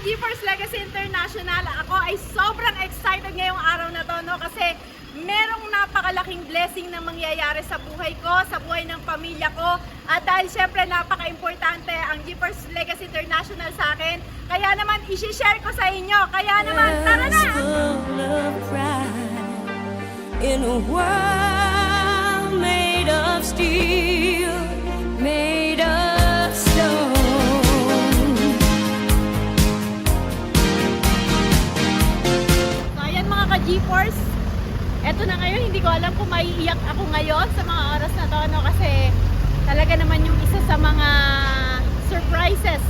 GeForce Legacy International. Ako ay sobrang excited ngayong araw na to, no? Kasi merong napakalaking blessing na mangyayari sa buhay ko, sa buhay ng pamilya ko. At dahil syempre napaka-importante ang GeForce Legacy International sa akin, kaya naman isi-share ko sa inyo. Kaya naman, tara na! In a world made of steel, made of stone. So ayan mga ka-GeForce, eto na ngayon, hindi ko alam kung maiiyak ako ngayon sa mga oras na to, no? Kasi talaga naman yung isa sa mga surprises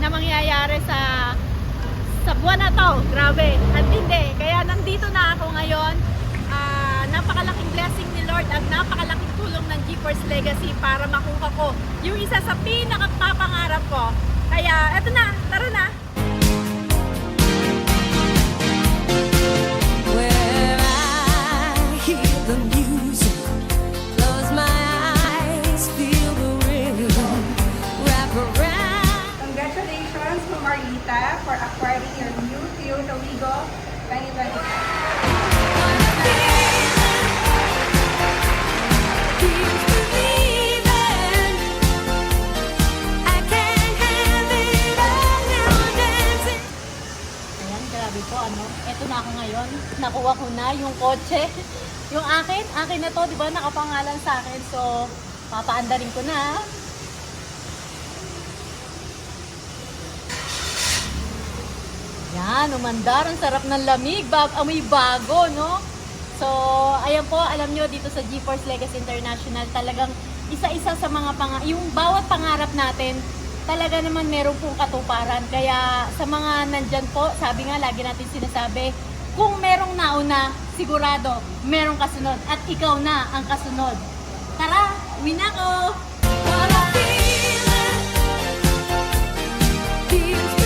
na mangyayari sa buwan na to. Grabe, at hindi. Kaya nandito na ako ngayon. Napakalaking blessing ni Lord at napakalaking tulong ng GeForce Legacy para makuha ko yung isa sa pinakapapangarap ko. Kaya eto na, tara na! Where I hear the music, close my eyes, feel the rhythm, wrap around. Congratulations to Marita for acquiring your new Toyota Wigo 2025. Ayan, grabe po, ano. Eto na ako ngayon. Nakuha ko na yung kotse. Yung akin na to, di ba? Nakapangalan sa akin. So, papaandarin ko na. Yan, umandar. Ang sarap ng lamig. Amoy bago, no? So, ayan po, alam nyo, dito sa GeForce Legacy International, talagang isa-isa sa mga yung bawat pangarap natin, talaga naman meron pong katuparan. Kaya sa mga nandyan po, sabi nga, lagi natin sinasabi, kung merong nauna, sigurado, merong kasunod. At ikaw na ang kasunod. Tara, uwi na ako! What I feel feels